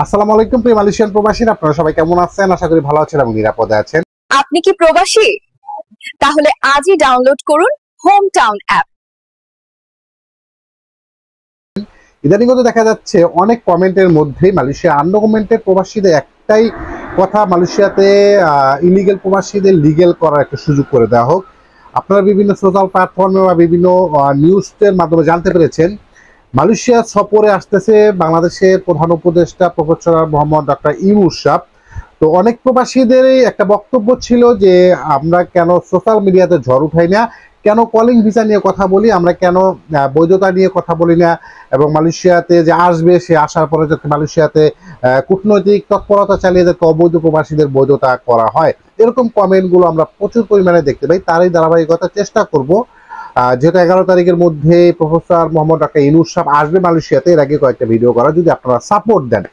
আসসালামু আলাইকুম প্রিয় মালয়েশিয়ান প্রবাসীরা, আপনারা সবাই কেমন আছেন? আশা করি ভালো আছেন এবং নিরাপদে আছেন। আপনি কি প্রবাসী? তাহলে আজই ডাউনলোড করুন হোম টাউন অ্যাপ। ইদানিংত দেখা যাচ্ছে অনেক কমেন্টের মধ্যেই মালয়েশিয়া আনডকুমেন্টেড প্রবাসীদের একটাই কথা, মালয়েশিয়াতে ইলিগেল প্রবাসীদের লিগেল করার একটা সুযোগ করে দেওয়া হোক। আপনারা বিভিন্ন সোশ্যাল প্ল্যাটফর্মে বা বিভিন্ন নিউজের মাধ্যমে জানতে পেরেছেন মালয়েশিয়া সফরে আসতেছে বাংলাদেশের প্রধান উপদেষ্টা প্রফেসর মোহাম্মদ ডক্টর ইউনূস সাহেব। তো অনেক প্রবাসীদেরই একটা বক্তব্য ছিল যে আমরা কেন সোশ্যাল মিডিয়াতে ঝড় উঠাই না, কেন কলিং ভিসা নিয়ে কথা বলি, আমরা কেন বৈধতা নিয়ে কথা বলি না, এবং মালয়েশিয়াতে যে আসবে সে আসার পরে যাতে মালয়েশিয়াতে কূটনৈতিক তৎপরতা চালিয়ে যাতে অবৈধ প্রবাসীদের বৈধতা করা হয়, এরকম কমেন্টগুলো আমরা প্রচুর পরিমাণে দেখতে পাই। তারই ধারাবাহিকতা চেষ্টা করব, যেহেতু 11 তারিখের মধ্যে প্রফেসর মোহাম্মদ ডক্টর ইউনূস সাহেব আসবে মালয়েশিয়াতে, এর আগে কয়েকটা ভিডিও করা, যদি আপনারা সাপোর্ট দেন।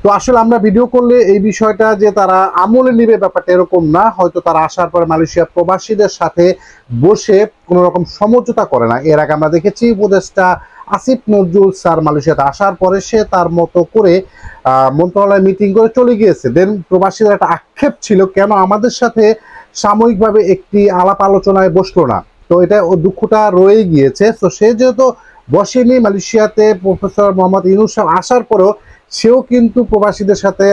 তো আসলে আমরা ভিডিও করলে এই বিষয়টা যে তারা আমলে নিবে ব্যাপারটা এরকম না, হয়তো তারা আসার পরে মালয়েশিয়া প্রবাসীদের সাথে বসে কোনো রকম সমঝোতা করে না। এর আগে আমরা দেখেছি উপদেষ্টা আসিফ নজরুল স্যার মালয়েশিয়াতে আসার পরে সে তার মতো করে মন্ত্রণালয় মিটিং করে চলে গিয়েছে। দেন প্রবাসীদের একটা আক্ষেপ ছিল কেন আমাদের সাথে সাময়িকভাবে একটি আলাপ আলোচনায় বসলো না। তো এটা ও দুঃখটা রয়ে গিয়েছে। তো সে যেহেতু বসেনি মালয়েশিয়াতে, প্রফেসর মোহাম্মদ ইউনূস সাহেব আসার পরেও সেও কিন্তু প্রবাসীদের সাথে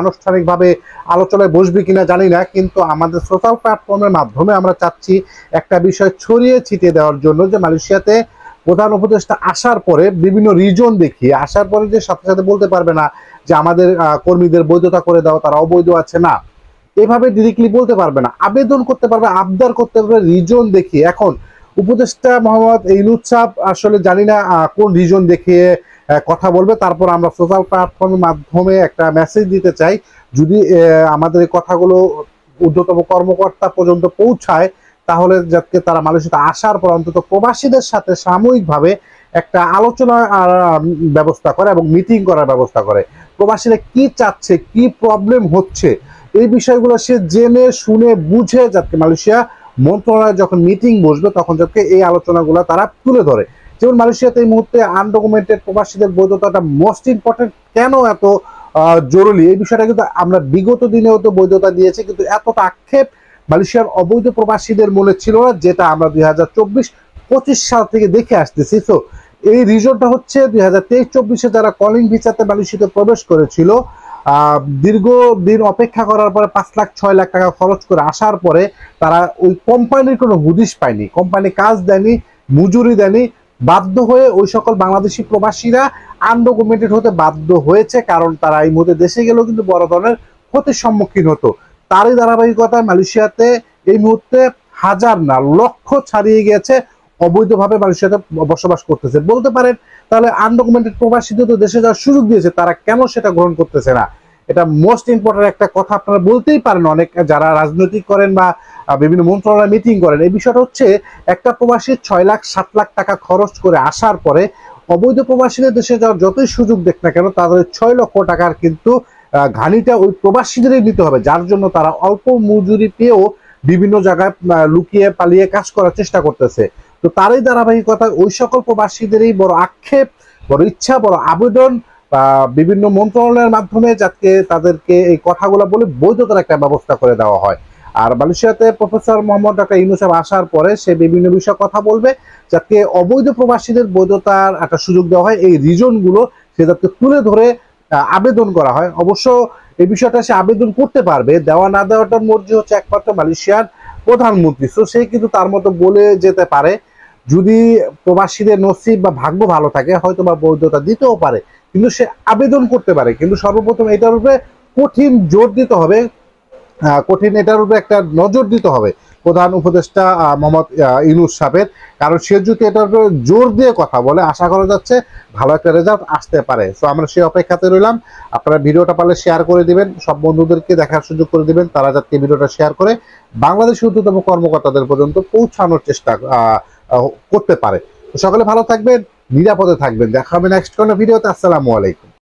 আনুষ্ঠানিকভাবে আলোচনায় বসবে কিনা জানি না, কিন্তু আমাদের সোশ্যাল প্ল্যাটফর্মের মাধ্যমে আমরা চাচ্ছি একটা বিষয় ছড়িয়ে ছিটিয়ে দেওয়ার জন্য যে মালয়েশিয়াতে প্রধান উপদেষ্টা আসার পরে বিভিন্ন রিজন দেখিয়ে আসার পরে যে সাথে সাথে বলতে পারবে না যে আমাদের কর্মীদের বৈধতা করে দাও, তারা অবৈধ আছে না, এভাবে ডিরেক্টলি বলতে পারবে না, আবেদন করতে পারবে, আবদার করতে পারবে রিজন দেখিয়ে। এখন উপদেষ্টা মোহাম্মদ ইউনূস সাহেব আসলে জানি না কোন রিজন দেখিয়ে কথা বলবে। তারপর আমরা সোশ্যাল প্ল্যাটফর্মের মাধ্যমে একটা মেসেজ দিতে চাই, যদি আমাদের এই কথাগুলো ঊর্ধ্বতম কর্মকর্তা পর্যন্ত পৌঁছায় তাহলে যাতে তারা মালয়েশিয়াতে আসার পর অন্তত প্রবাসীদের সাথে সাময়িকভাবে একটা আলোচনা ব্যবস্থা করে এবং মিটিং করার ব্যবস্থা করে। প্রবাসীরা কি চাচ্ছে, কি প্রবলেম হচ্ছে, এই বিষয়গুলো সে জেনে শুনে বুঝে যাতে মালয়েশিয়া মন্ত্রণালয় যখন মিটিং বসবে তখন যাতে এই আলোচনাগুলো তারা তুলে ধরে। যেমন মালয়েশিয়াতে এই মুহূর্তে আনডকুমেন্টেড প্রবাসীদের বৈধতাটা মোস্ট ইম্পর্টেন্ট, কেন এত জরুরি, এই বিষয়টা কিন্তু আমরা বিগত দিনেও তো বৈধতা দিয়েছি, কিন্তু এতটা আক্ষেপ মালয়েশিয়ার অবৈধ প্রবাসীদের মনে ছিল না, যেটা আমরা 2024-25 সাল থেকে দেখে আসতেছি। তো এই রিজনটা হচ্ছে 2023-24-এ যারা কলিং ভিসাতে মালয়েশিয়াতে প্রবেশ করেছিল, দীর্ঘদিন অপেক্ষা করার পরে 5 লাখ 6 লাখ টাকা খরচ করে আসার পরে তারা ওই কোম্পানির কোনো হুদিশ পায়নি, কোম্পানি কাজ দেয়নি, মজুরি দেয়নি, বাধ্য হয়ে ওই সকল বাংলাদেশি প্রবাসীরা আনডকুমেন্টেড হতে বাধ্য হয়েছে, কারণ তারা এই মুহূর্তে দেশে গেলেও কিন্তু বড় ধরনের ক্ষতির সম্মুখীন হতো। তারই ধারাবাহিকতায় মালয়েশিয়াতে এই মুহূর্তে হাজার না লক্ষ ছাড়িয়ে গিয়েছে অবৈধভাবে মালয়েশিয়াতে বসবাস করতেছে। বলতে পারেন তাহলে আনডকুমেন্টেড প্রবাসীদের তো দেশে যাওয়ার সুযোগ দিয়েছে, তারা কেন সেটা গ্রহণ করতেছে না? এটা মোস্ট ইম্পর্টেন্ট একটা কথা আপনারা বলতেই পারেন অনেক যারা রাজনৈতিক করেন বা বিভিন্ন মন্ত্রণালয় মিটিং করেন। এই বিষয়টা হচ্ছে একটা প্রবাসী 6 লাখ 7 লাখ টাকা খরচ করে আসার পরে অবৈধ প্রবাসীদের দেশে যাওয়ার যতই সুযোগ দেখ না কেন তাদের 6 লক্ষ টাকার কিন্তু ঘানিটা ওই প্রবাসীদেরই নিতে হবে, যার জন্য তারা অল্প মজুরি পেয়েও বিভিন্ন জায়গায় লুকিয়ে পালিয়ে কাজ করার চেষ্টা করতেছে। তো তারই ধারাবাহিকতা ওই সকল প্রবাসীদেরই বড় আক্ষেপ, বড় ইচ্ছা, বড় আবেদন বিভিন্ন মন্ত্রণালয়ের মাধ্যমে যাতে তাদেরকে এই কথাগুলো বলে বৈধতার একটা ব্যবস্থা করে দেওয়া হয়। আর মালয়েশিয়াতে প্রফেসর মোহাম্মদ ডক্টর ইউনূস সাহেব আসার পরে সে বিভিন্ন বিষয়ে কথা বলবে যাতে অবৈধ প্রবাসীদের বৈধতার একটা সুযোগ দেওয়া হয়, এই রিজনগুলো সে যাতে তুলে ধরে আবেদন করা হয়। অবশ্য এই বিষয়টা সে আবেদন করতে পারবে, দেওয়া না দেওয়াটার মর্জি হচ্ছে একমাত্র মালয়েশিয়ার প্রধানমন্ত্রী। তো সে কিন্তু তার মতো বলে যেতে পারে, যদি প্রবাসীদের নসিব বা ভাগ্য ভালো থাকে হয়তো বা বৈধতা দিতেও পারে, কিন্তু সে আবেদন করতে পারে। কিন্তু সর্বপ্রথম এটার উপরে কঠিন জোর দিতে হবে, এটার উপরে একটা নজর দিতে হবে প্রধান উপদেষ্টা মোহাম্মদ ইউনূস সাহেবের, কারণ সে যদি এটার উপরে জোর দিয়ে কথা বলে আশা করা যাচ্ছে ভালো একটা রেজাল্ট আসতে পারে। তো আমরা সেই অপেক্ষাতে রইলাম। আপনারা ভিডিওটা পারলে শেয়ার করে দিবেন, সব বন্ধুদেরকে দেখার সুযোগ করে দিবেন, তারা যাতে ভিডিওটা শেয়ার করে বাংলাদেশের ঊর্ধ্বতম কর্মকর্তাদের পর্যন্ত পৌঁছানোর চেষ্টা করতে পারে। তো সকলে ভালো থাকবেন, নিরাপদে থাকবেন, দেখা হবে নেক্সট কোনো ভিডিওতে। আসসালামু আলাইকুম।